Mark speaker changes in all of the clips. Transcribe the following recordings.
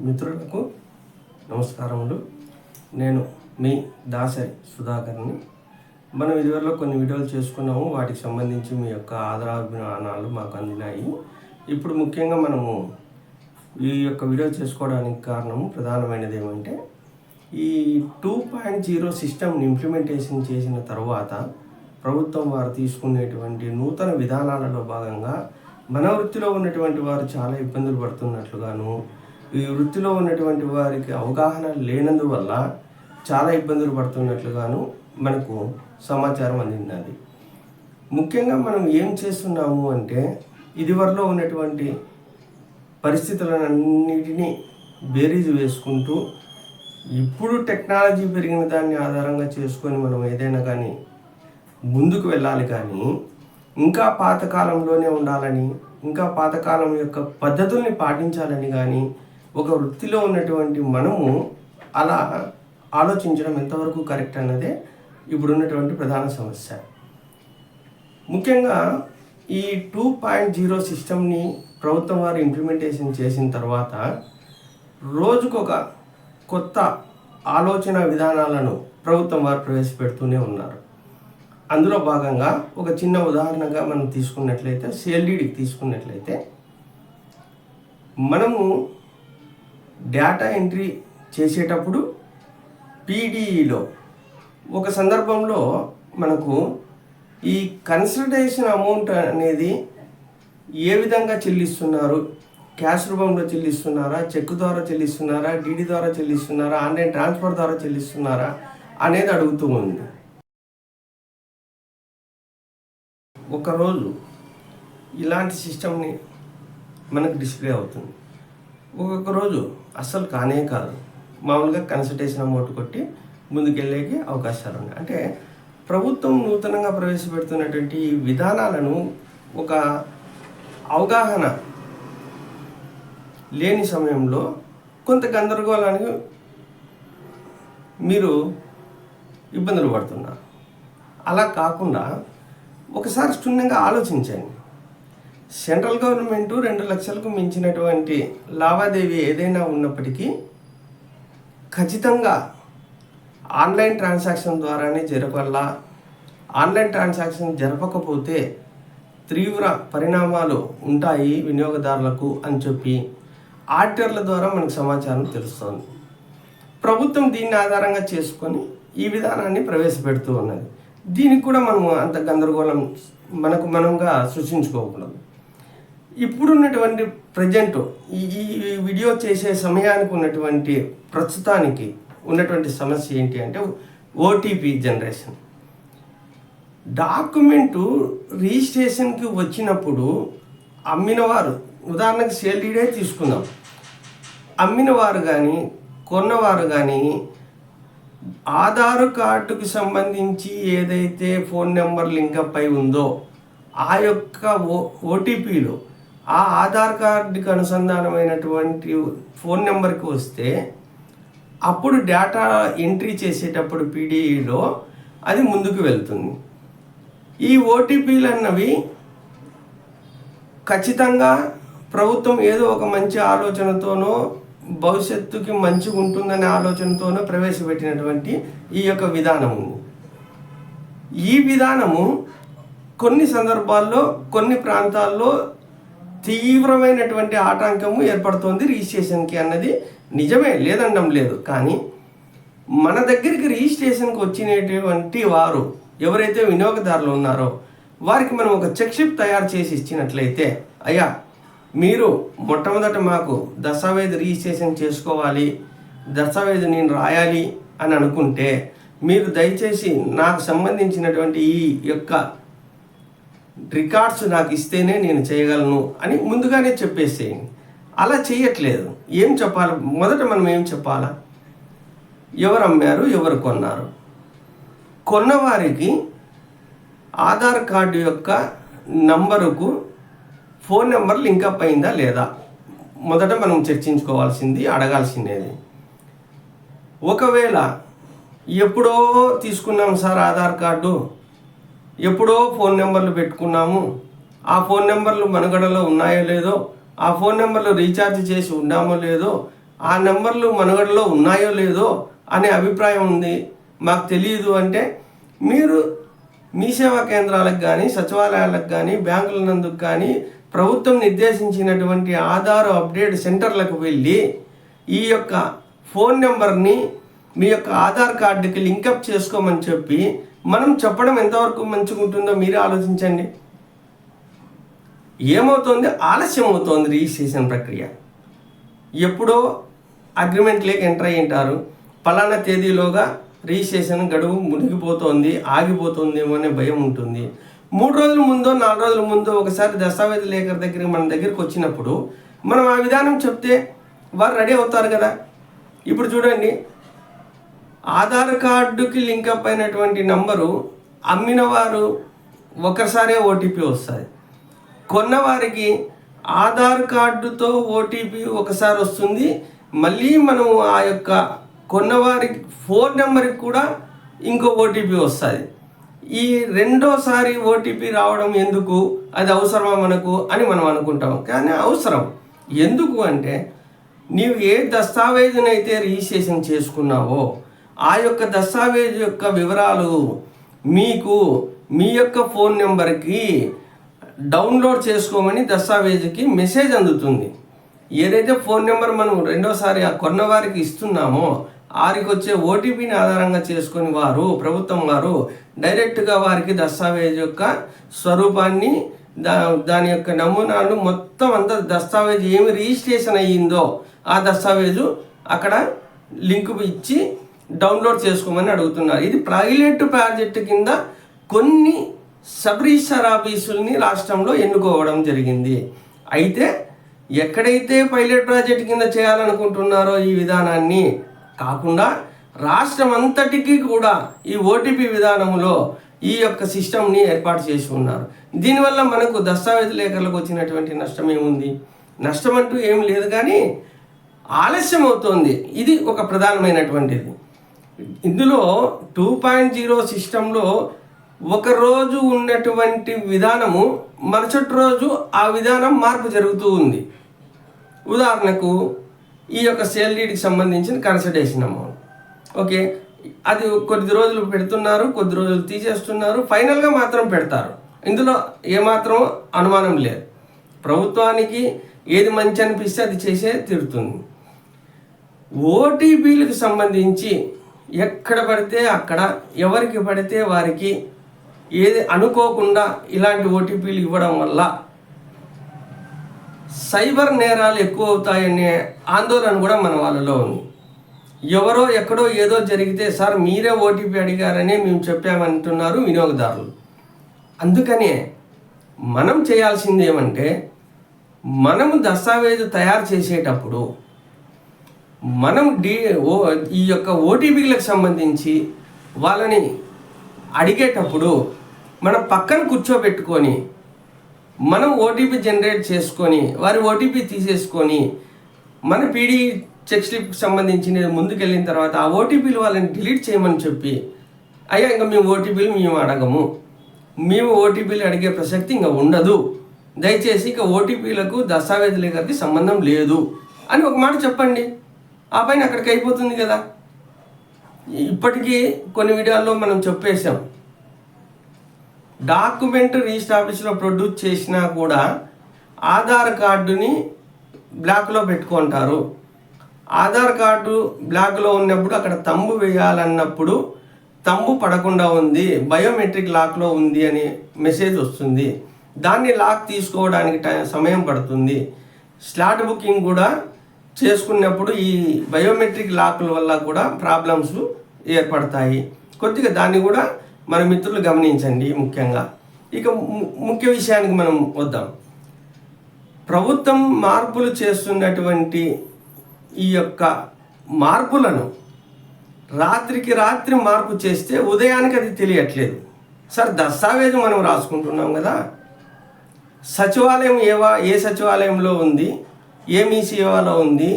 Speaker 1: మిత్రులకు నమస్కారములు. నేను మీ దాసరి సుధాకర్ని. మనం ఇదివరలో కొన్ని వీడియోలు చేసుకున్నాము. వాటికి సంబంధించి మీ యొక్క ఆదరాభిమానాలు మాకు అందినాయి. ఇప్పుడు ముఖ్యంగా మనము ఈ యొక్క వీడియో చేసుకోవడానికి కారణము ప్రధానమైనది ఏమంటే, ఈ 2.0 సిస్టమ్ని ఇంప్లిమెంటేషన్ చేసిన తర్వాత ప్రభుత్వం వారు తీసుకునేటువంటి నూతన విధానాలలో భాగంగా మన వృత్తిలో ఉన్నటువంటి వారు చాలా ఇబ్బందులు పడుతున్నట్లుగాను, ఈ వృత్తిలో ఉన్నటువంటి వారికి అవగాహన లేనందువల్ల చాలా ఇబ్బందులు పడుతున్నట్లుగాను మనకు సమాచారం అందింది. ముఖ్యంగా మనం ఏం చేస్తున్నాము అంటే, ఇదివరలో ఉన్నటువంటి పరిస్థితులన్నిటినీ బేరీజు వేసుకుంటూ ఇప్పుడు టెక్నాలజీ పెరిగిన దాన్ని ఆధారంగా చేసుకొని మనం ఏదైనా కానీ ముందుకు వెళ్ళాలి. కానీ ఇంకా పాతకాలంలోనే ఉండాలని, ఇంకా పాతకాలం యొక్క పద్ధతుల్ని పాటించాలని కానీ ఒక వృత్తిలో ఉన్నటువంటి మనము అలా ఆలోచించడం ఎంతవరకు కరెక్ట్ అన్నదే ఇప్పుడున్నటువంటి ప్రధాన సమస్య. ముఖ్యంగా ఈ 2.0 సిస్టమ్ని ప్రభుత్వం వారు ఇంప్లిమెంటేషన్ చేసిన తర్వాత రోజుకొక కొత్త ఆలోచన విధానాలను ప్రభుత్వం వారు ప్రవేశపెడుతూనే ఉన్నారు. అందులో భాగంగా ఒక చిన్న ఉదాహరణగా మనం తీసుకున్నట్లయితే, CLDDకి తీసుకున్నట్లయితే, మనము డేటా ఎంట్రీ చేసేటప్పుడు PDEలో ఒక సందర్భంలో మనకు ఈ కన్సల్టేషన్ అమౌంట్ అనేది ఏ విధంగా చెల్లిస్తున్నారు, క్యాష్ రూపంలో చెల్లిస్తున్నారా, చెక్ ద్వారా చెల్లిస్తున్నారా, DD ద్వారా చెల్లిస్తున్నారా, ఆన్లైన్ ట్రాన్స్ఫర్ ద్వారా చెల్లిస్తున్నారా అనేది అడుగుతూ ఉంది. ఒకరోజు ఇలాంటి సిస్టమ్ని మనకు డిస్ప్లే అవుతుంది. ఒక్కొక్క రోజు అస్సలు కానే కాదు, మామూలుగా కన్సల్టేషన్ అమౌంట్ కొట్టి ముందుకెళ్ళేకి అవకాశాలు ఉన్నాయి. అంటే ప్రభుత్వం నూతనంగా ప్రవేశపెడుతున్నటువంటి విధానాలను ఒక అవగాహన లేని సమయంలో కొంత గందరగోళానికి మీరు ఇబ్బందులు పడుతున్నారు. అలా కాకుండా ఒకసారి క్షుణ్ణంగా ఆలోచించండి. సెంట్రల్ గవర్నమెంట్ 2 లక్షలకు మించినటువంటి లావాదేవీ ఏదైనా ఉన్నప్పటికీ ఖచ్చితంగా ఆన్లైన్ ట్రాన్సాక్షన్ ద్వారానే జరపాలా. ఆన్లైన్ ట్రాన్సాక్షన్ జరపకపోతే తీవ్ర పరిణామాలు ఉంటాయి వినియోగదారులకు అని చెప్పి ఆర్డర్ల ద్వారా మనకు సమాచారం తెలుస్తుంది. ప్రభుత్వం దీన్ని ఆధారంగా చేసుకొని ఈ విధానాన్ని ప్రవేశపెడుతూ ఉన్నది. దీనికి కూడా మనము అంత గందరగోళం మనంగా సృష్టించుకోకూడదు. ఇప్పుడున్నటువంటి ప్రజెంట్ ఈ వీడియో చేసే సమయానికి ఉన్నటువంటి ప్రస్తుతానికి ఉన్నటువంటి సమస్య ఏంటి అంటే, OTP జనరేషన్. డాక్యుమెంటు రిజిస్ట్రేషన్కి వచ్చినప్పుడు అమ్మినవారు, ఉదాహరణకు CLDD తీసుకుందాం, అమ్మినవారు కానీ కొన్నవారు కానీ ఆధార్ కార్డుకు సంబంధించి ఏదైతే ఫోన్ నెంబర్ లింకప్ అయి ఉందో ఆ యొక్క OTPలో ఆ ఆధార్ కార్డుకి అనుసంధానమైనటువంటి ఫోన్ నెంబర్కి వస్తే అప్పుడు డేటా ఎంట్రీ చేసేటప్పుడు PDEలో అది ముందుకు వెళ్తుంది. ఈ OTPలు అన్నవి ఖచ్చితంగా ప్రభుత్వం ఏదో ఒక మంచి ఆలోచనతోనో భవిష్యత్తుకి మంచిగా ఉంటుందనే ఆలోచనతోనో ప్రవేశపెట్టినటువంటి ఈ యొక్క విధానము. ఈ విధానము కొన్ని సందర్భాల్లో కొన్ని ప్రాంతాల్లో తీవ్రమైనటువంటి ఆటంకము ఏర్పడుతుంది రిజిస్ట్రేషన్కి అన్నది నిజమే, లేదనడం లేదు. కానీ మన దగ్గరికి రిజిస్ట్రేషన్కి వచ్చినటువంటి వారు ఎవరైతే వినియోగదారులు ఉన్నారో వారికి మనం ఒక చెక్ షీట్ తయారు చేసి ఇచ్చినట్లయితే, అయ్యా మీరు మొట్టమొదట మాకు దస్తావేజ్ రిజిస్ట్రేషన్ చేసుకోవాలి, దస్తావేజ్ నేను రాయాలి అని అనుకుంటే మీరు దయచేసి నాకు సంబంధించినటువంటి ఈ యొక్క రికార్డ్స్ నాకు ఇస్తేనే నేను చేయగలను అని ముందుగానే చెప్పేసేయండి. అలా చేయట్లేదు. ఏం చెప్పాలి? మొదట మనం ఏం చెప్పాలా? ఎవరు అమ్మారు, ఎవరు కొన్నారు? కొన్నవారికి ఆధార్ కార్డు యొక్క నంబరుకు ఫోన్ నెంబర్ లింకప్ అయిందా లేదా మొదట మనం చర్చించుకోవాల్సింది, అడగాల్సిందేది. ఒకవేళ ఎప్పుడో తీసుకున్నాం సార్ ఆధార్ కార్డు, ఎప్పుడో ఫోన్ నెంబర్లు పెట్టుకున్నాము, ఆ ఫోన్ నెంబర్లు మనుగడలో ఉన్నాయో లేదో, ఆ ఫోన్ నెంబర్లు రీఛార్జ్ చేసి ఉన్నామో లేదో, ఆ నెంబర్లు మనుగడలో ఉన్నాయో లేదో అనే అభిప్రాయం ఉంది, మాకు తెలియదు అంటే మీరు మీ సేవా కేంద్రాలకు కానీ, సచివాలయాలకు కానీ, బ్యాంకుల నందుకు కానీ ప్రభుత్వం నిర్దేశించినటువంటి ఆధార్ అప్డేట్ సెంటర్లకు వెళ్ళి ఈ యొక్క ఫోన్ నెంబర్ని మీ యొక్క ఆధార్ కార్డుకి లింకప్ చేసుకోమని చెప్పి మనం చెప్పడం ఎంతవరకు మంచిగా ఉంటుందో మీరే ఆలోచించండి. ఏమవుతుంది? ఆలస్యం అవుతోంది రిజిస్ట్రేషన్ ప్రక్రియ. ఎప్పుడో అగ్రిమెంట్ లేక ఎంటర్ అయ్యి ఉంటారు, పలానా తేదీలోగా రిజిస్ట్రేషన్ గడువు మునిగిపోతుంది, ఆగిపోతుందేమో అనే భయం ఉంటుంది. 3 రోజుల ముందో 4 రోజుల ముందో ఒకసారి దస్తావేజ్ లేఖర్ దగ్గరికి మన దగ్గరికి వచ్చినప్పుడు మనం ఆ విధానం చెప్తే వారు రెడీ అవుతారు కదా. ఇప్పుడు చూడండి, ఆధార్ కార్డుకి లింకప్ అయినటువంటి నంబరు అమ్మిన వారు ఒకసారే ఓటీపీ వస్తుంది, కొన్నవారికి ఆధార్ కార్డుతో ఓటీపీ ఒకసారి వస్తుంది, మళ్ళీ మనం ఆ యొక్క కొన్నవారికి ఫోన్ నెంబర్కి కూడా ఇంకో ఓటీపీ వస్తుంది. ఈ రెండోసారి ఓటీపీ రావడం ఎందుకు, అది అవసరమా మనకు అని మనం అనుకుంటాం. కానీ అవసరం. ఎందుకు అంటే నీవు ఏ దస్తావేజునైతే రిజిస్ట్రేషన్ చేసుకున్నావో ఆ యొక్క దస్తావేజు యొక్క వివరాలు మీకు మీ యొక్క ఫోన్ నెంబర్కి డౌన్లోడ్ చేసుకోమని దస్తావేజుకి మెసేజ్ అందుతుంది. ఏదైతే ఫోన్ నెంబర్ మనం రెండోసారి ఆ కొన్నవారికి ఇస్తున్నామో వారికి వచ్చే ఓటీపీని ఆధారంగా చేసుకొని వారు ప్రభుత్వం వారు డైరెక్ట్గా వారికి దస్తావేజ్ యొక్క స్వరూపాన్ని దాని యొక్క నమూనాలు మొత్తం అంతా దస్తావేజ్ ఏమి రిజిస్ట్రేషన్ అయ్యిందో ఆ దస్తావేజు అక్కడ లింక్ ఇచ్చి డౌన్లోడ్ చేసుకోమని అడుగుతున్నారు. ఇది పైలట్ ప్రాజెక్టు కింద కొన్ని సబ్ రిజిస్టర్ ఆఫీసుల్ని రాష్ట్రంలో ఎన్నుకోవడం జరిగింది. అయితే ఎక్కడైతే పైలట్ ప్రాజెక్ట్ కింద చేయాలనుకుంటున్నారో ఈ విధానాన్ని కాకుండా రాష్ట్రం అంతటికీ కూడా ఈ ఓటీపీ విధానంలో ఈ యొక్క సిస్టమ్ని ఏర్పాటు చేసి ఉన్నారు. దీనివల్ల మనకు దస్తావేజ్ లేఖలకు వచ్చినటువంటి నష్టం ఏముంది? నష్టం అంటూ ఏం లేదు, కానీ ఆలస్యం అవుతోంది. ఇది ఒక ప్రధానమైనటువంటిది. ఇందులో 2.0 సిస్టంలో ఒకరోజు ఉన్నటువంటి విధానము మరుసటి రోజు ఆ విధానం మార్పు జరుగుతూ ఉంది. ఉదాహరణకు ఈ యొక్క సేల్ డీడ్కి సంబంధించిన కన్సల్టేషన్ అమౌంట్, ఓకే, అది కొద్ది రోజులు పెడుతున్నారు, కొద్ది రోజులు తీసేస్తున్నారు, ఫైనల్గా మాత్రం పెడతారు. ఇందులో ఏమాత్రం అనుమానం లేదు. ప్రభుత్వానికి ఏది మంచి అనిపిస్తే అది చేసే తీరుతుంది. ఓటీపీలకు సంబంధించి ఎక్కడ పడితే అక్కడ ఎవరికి పడితే వారికి ఏది అనుకోకుండా ఇలాంటి ఓటీపీలు ఇవ్వడం వల్ల సైబర్ నేరాలు ఎక్కువ అవుతాయనే ఆందోళన కూడా మన వాళ్ళలో ఉంది. ఎవరో ఎక్కడో ఏదో జరిగితే సార్ మీరే ఓటీపీ అడిగారని మేము చెప్పామంటున్నారు వినియోగదారులు. అందుకనే మనం చేయాల్సింది ఏమంటే, మనము దస్తావేజు తయారు చేసేటప్పుడు మనం ఈ యొక్క ఓటీపీలకు సంబంధించి వాళ్ళని అడిగేటప్పుడు మనం పక్కన కూర్చోబెట్టుకొని మనం ఓటీపీ జనరేట్ చేసుకొని వారి ఓటీపీ తీసేసుకొని మన పీడీ చెక్ స్లిప్కి సంబంధించిన ముందుకెళ్ళిన తర్వాత ఆ ఓటీపీలు వాళ్ళని డిలీట్ చేయమని చెప్పి, అయ్యా ఇంకా మేము ఓటీపీలు మేము అడగము, మేము ఓటీపీలు అడిగే ప్రసక్తి ఇంకా ఉండదు, దయచేసి ఇక ఓటీపీలకు దస్తావేజ్ లేఖకి సంబంధం లేదు అని ఒక మాట చెప్పండి. ఆ పైన అక్కడికి అయిపోతుంది కదా. ఇప్పటికీ కొన్ని వీడియోల్లో మనం చెప్పేశాం, డాక్యుమెంట్ రిజిస్టర్ ఆఫీస్లో ప్రొడ్యూస్ చేసినా కూడా ఆధార్ కార్డుని బ్లాక్లో పెట్టుకుంటారు. ఆధార్ కార్డు బ్లాక్లో ఉన్నప్పుడు అక్కడ తంబు వేయాలన్నప్పుడు తంబు పడకుండా ఉంది, బయోమెట్రిక్ లాక్లో ఉంది అని మెసేజ్ వస్తుంది. దాన్ని లాక్ తీసుకోవడానికి సమయం పడుతుంది. స్లాట్ బుకింగ్ కూడా చేసుకున్నప్పుడు ఈ బయోమెట్రిక్ లాక్ల వల్ల కూడా ప్రాబ్లమ్స్ ఏర్పడతాయి. కొద్దిగా దాన్ని కూడా మన మిత్రులు గమనించండి. ముఖ్యంగా ఇక ముఖ్య విషయానికి మనం వద్దాం. ప్రభుత్వం మార్పులు చేస్తున్నటువంటి ఈ యొక్క మార్పులను రాత్రికి రాత్రి మార్పు చేస్తే ఉదయానికి అది తెలియట్లేదు. సార్ దస్తావేజు మనం రాసుకుంటున్నాం కదా, సచివాలయం ఏ సచివాలయంలో ఉంది, ఏ మీ సేవలో ఉంది,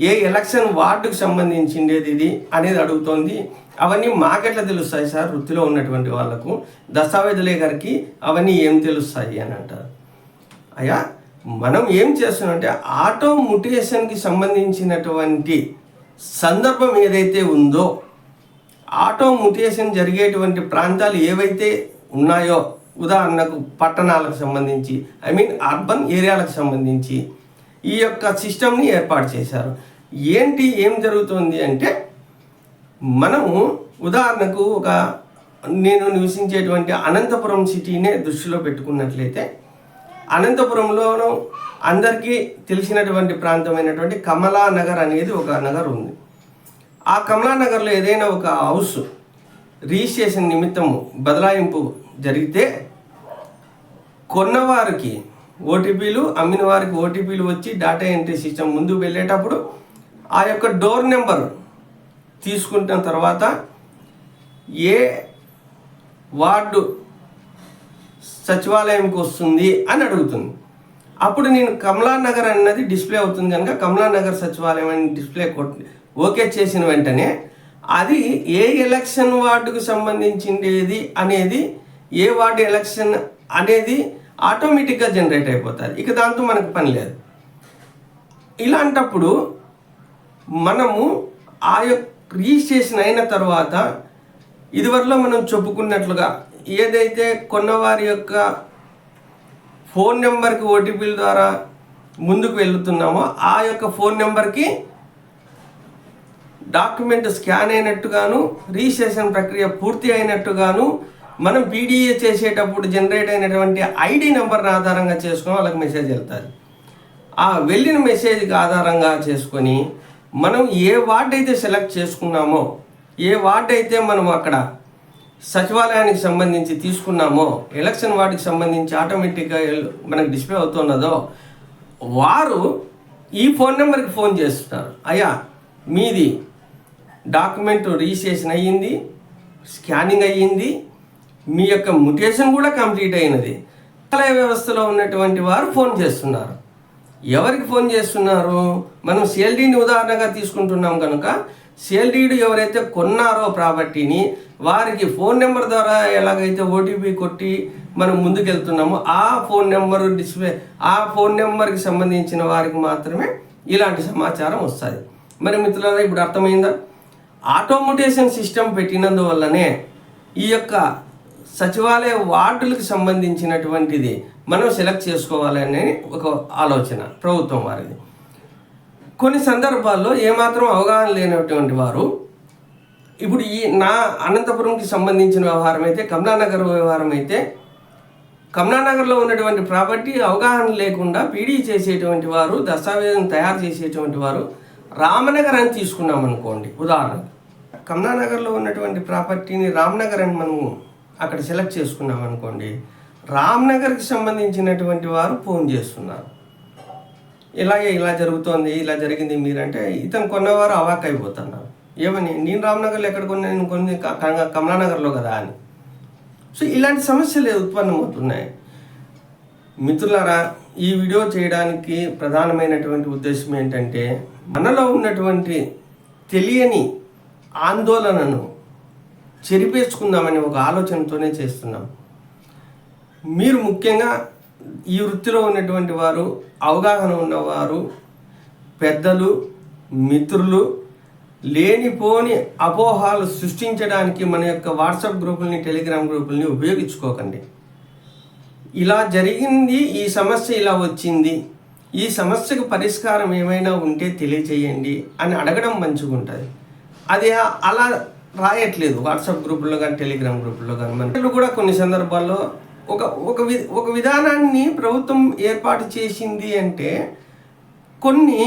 Speaker 1: ఏ ఎలక్షన్ వార్డుకు సంబంధించిండేది ఇది అనేది అడుగుతోంది. అవన్నీ మాకెట్లా తెలుస్తాయి సార్, వృత్తిలో ఉన్నటువంటి వాళ్ళకు, దస్తావేజులే గారికి అవన్నీ ఏం తెలుస్తాయి అని అంటారు. అయ్యా మనం ఏం చేస్తున్నామంటే ఆటో మ్యుటేషన్కి సంబంధించినటువంటి సందర్భం ఏదైతే ఉందో, ఆటో మ్యుటేషన్ జరిగేటువంటి ప్రాంతాలు ఏవైతే ఉన్నాయో, ఉదాహరణకు పట్టణాలకు సంబంధించి అర్బన్ ఏరియాలకు సంబంధించి ఈ యొక్క సిస్టమ్ని ఏర్పాటు చేశారు. ఏం జరుగుతుంది అంటే, మనము ఉదాహరణకు నేను నివసించేటువంటి అనంతపురం సిటీనే దృష్టిలో పెట్టుకున్నట్లయితే, అనంతపురంలోనూ అందరికీ తెలిసినటువంటి ప్రాంతమైనటువంటి కమలానగర్ అనేది ఒక నగర్ ఉంది. ఆ కమలానగర్లో ఏదైనా ఒక హౌస్ రిజిస్ట్రేషన్ నిమిత్తము బదలాయింపు జరిగితే కొన్నవారికి ఓటీపీలు, అమ్మిన వారికి ఓటీపీలు వచ్చి డేటా ఎంట్రీ సిస్టమ్ ముందుకు వెళ్ళేటప్పుడు ఆ యొక్క డోర్ నెంబర్ తీసుకుంటున్న తర్వాత ఏ వార్డు సచివాలయంకి వస్తుంది అని అడుగుతుంది. అప్పుడు నేను కమలానగర్ అన్నది డిస్ప్లే అవుతుంది కనుక కమలానగర్ సచివాలయం అని డిస్ప్లే ఓకే చేసిన వెంటనే అది ఏ ఎలక్షన్ వార్డుకు సంబంధించింది అనేది, ఏ వార్డు ఎలక్షన్ అనేది ఆటోమేటిక్గా జనరేట్ అయిపోతుంది. ఇక దాంతో మనకు పని లేదు. ఇలాంటప్పుడు మనము ఆ యొక్క రిజిస్ట్రేషన్ అయిన తర్వాత ఇదివరలో మనం చెప్పుకున్నట్లుగా ఏదైతే కొన్నవారి యొక్క ఫోన్ నెంబర్కి ఓటీపీల ద్వారా ముందుకు వెళ్తున్నామో ఆ యొక్క ఫోన్ నెంబర్కి డాక్యుమెంట్ స్కాన్ అయినట్టుగాను, రిజిస్ట్రేషన్ ప్రక్రియ పూర్తి అయినట్టుగాను, మనం పీడీఏ చేసేటప్పుడు జనరేట్ అయినటువంటి ఐడి నెంబర్ని ఆధారంగా చేసుకొని వాళ్ళకి మెసేజ్ వెళ్తుంది. ఆ వెళ్ళిన మెసేజ్కి ఆధారంగా చేసుకొని మనం ఏ వార్డు అయితే సెలెక్ట్ చేసుకున్నామో, ఏ వార్డు అయితే మనం అక్కడ సచివాలయానికి సంబంధించి తీసుకున్నామో, ఎలక్షన్ వార్డుకి సంబంధించి ఆటోమేటిక్గా మనకు డిస్ప్లే అవుతున్నదో, వారు ఈ ఫోన్ నెంబర్కి ఫోన్ చేస్తున్నారు. అయ్యా, మీది డాక్యుమెంట్ రిజిస్ట్రేషన్ అయ్యింది, స్కానింగ్ అయ్యింది, మీ యొక్క మ్యుటేషన్ కూడా కంప్లీట్ అయినది. సచివాలయ వ్యవస్థలో ఉన్నటువంటి వారు ఫోన్ చేస్తున్నారు. ఎవరికి ఫోన్ చేస్తున్నారు? మనం సేల్డీని ఉదాహరణగా తీసుకుంటున్నాం కనుక సేల్డీడు ఎవరైతే కొన్నారో ప్రాపర్టీని వారికి ఫోన్ నెంబర్ ద్వారా ఎలాగైతే ఓటీపీ కొట్టి మనం ముందుకెళ్తున్నామో ఆ ఫోన్ నెంబరు డిస్ప్లే, ఆ ఫోన్ నెంబర్కి సంబంధించిన వారికి మాత్రమే ఇలాంటి సమాచారం వస్తుంది. మరి మిత్రులారా, ఇప్పుడు అర్థమైందా? ఆటోమేషన్ సిస్టమ్ పెట్టినందువల్లనే ఈ యొక్క సచివాలయ వార్డులకు సంబంధించినటువంటిది మనం సెలెక్ట్ చేసుకోవాలనే ఒక ఆలోచన ప్రభుత్వం వారిది. కొన్ని సందర్భాల్లో ఏమాత్రం అవగాహన లేనటువంటి వారు, ఇప్పుడు నా అనంతపురంకి సంబంధించిన వ్యవహారం అయితే, కమలానగర్ వ్యవహారం అయితే, కమలానగర్లో ఉన్నటువంటి ప్రాపర్టీ అవగాహన లేకుండా పీడీ చేసేటువంటి వారు, దస్తావేజం తయారు చేసేటువంటి వారు రామనగర్ అని తీసుకున్నాం అనుకోండి. ఉదాహరణ, కమలానగర్లో ఉన్నటువంటి ప్రాపర్టీని రామ్నగర్ అని మనం అక్కడ సెలెక్ట్ చేసుకున్నాం అనుకోండి. రామ్నగర్కి సంబంధించినటువంటి వారు ఫోన్ చేస్తున్నారు, ఇలా జరుగుతోంది, ఇలా జరిగింది మీరంటే ఇతను కొన్నవారు అవాక్ అయిపోతున్నారు. ఏమని? నేను రామ్నగర్లో ఎక్కడ కొన్నా, నేను కొన్ని కమలానగర్లో కదా అని. సో ఇలాంటి సమస్యలు ఉత్పన్నమవుతున్నాయి. మిత్రులారా, ఈ వీడియో చేయడానికి ప్రధానమైనటువంటి ఉద్దేశం ఏంటంటే, మనలో ఉన్నటువంటి తెలియని ఆందోళనను చెరిపేసుకుందామని ఒక ఆలోచనతోనే చేస్తున్నాం. మీరు ముఖ్యంగా ఈ వృత్తిలో ఉన్నటువంటి వారు, అవగాహన ఉన్నవారు, పెద్దలు, మిత్రులు లేనిపోని అపోహాలు సృష్టించడానికి మన యొక్క వాట్సాప్ గ్రూపుల్ని, టెలిగ్రామ్ గ్రూపుల్ని ఉపయోగించుకోకండి. ఇలా జరిగింది, ఈ సమస్య ఇలా వచ్చింది, ఈ సమస్యకు పరిష్కారం ఏమైనా ఉంటే తెలియచేయండి అని అడగడం మంచిగా ఉంటుంది. అది అలా రాయట్లేదు వాట్సాప్ గ్రూపుల్లో కానీ, టెలిగ్రామ్ గ్రూపుల్లో కానీ. మన కూడా కొన్ని సందర్భాల్లో ఒక విధానాన్ని ప్రభుత్వం ఏర్పాటు చేసింది అంటే, కొన్ని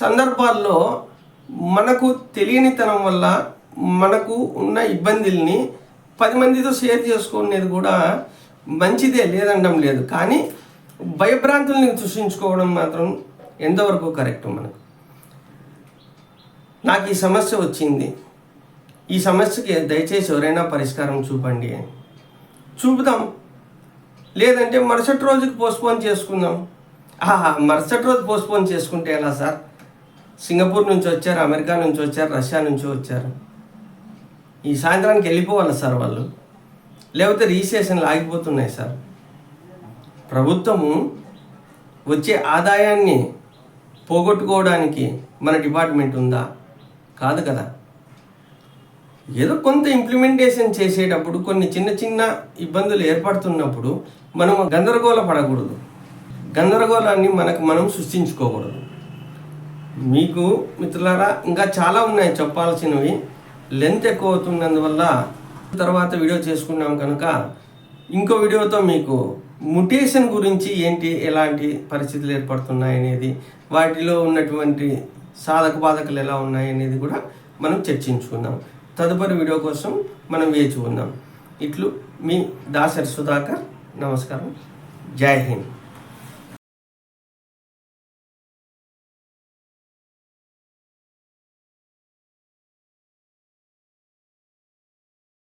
Speaker 1: సందర్భాల్లో మనకు తెలియనితనం వల్ల మనకు ఉన్న ఇబ్బందుల్ని 10 మందితో షేర్ చేసుకునేది కూడా మంచిదే, లేదనడం లేదు. కానీ భయభ్రాంతుల్ని సృష్టించుకోవడం మాత్రం ఎంతవరకు కరెక్ట్? మనకు నాకు ఈ సమస్య వచ్చింది, ఈ సమస్యకి దయచేసి ఎవరైనా పరిష్కారం చూపండి అని చూపుదాం. లేదంటే మరుసటి రోజుకి పోస్ట్పోన్ చేసుకుందాం. మరుసటి రోజు పోస్ట్పోన్ చేసుకుంటే ఎలా సార్? సింగపూర్ నుంచి వచ్చారు, అమెరికా నుంచి వచ్చారు, రష్యా నుంచి వచ్చారు, ఈ సాయంత్రానికి వెళ్ళిపోవాలి సార్ వాళ్ళు, లేకపోతే రిజిస్ట్రేషన్లు ఆగిపోతున్నాయి సార్. ప్రభుత్వము వచ్చే ఆదాయాన్ని పోగొట్టుకోవడానికి మన డిపార్ట్మెంట్ ఉందా? కాదు కదా. ఏదో కొంత ఇంప్లిమెంటేషన్ చేసేటప్పుడు కొన్ని చిన్న చిన్న ఇబ్బందులు ఏర్పడుతున్నప్పుడు మనం గందరగోళ పడకూడదు, గందరగోళాన్ని మనం సృష్టించుకోకూడదు. మీకు మిత్రులారా ఇంకా చాలా ఉన్నాయి చెప్పాల్సినవి, లెంత్ ఎక్కువ అవుతున్నందువల్ల తర్వాత వీడియో చేసుకున్నాం కనుక ఇంకో వీడియోతో మీకు మ్యుటేషన్ గురించి ఏంటి, ఎలాంటి పరిస్థితులు ఏర్పడుతున్నాయి అనేది, వాటిలో ఉన్నటువంటి సాధక బాధకులు ఎలా ఉన్నాయి అనేది కూడా మనం చర్చించుకుందాం. తదుపరి వీడియో కోసం మనం వేచి ఉందాం. ఇట్లు మీ దాసరి సుధాకర్. నమస్కారం. జై హింద్.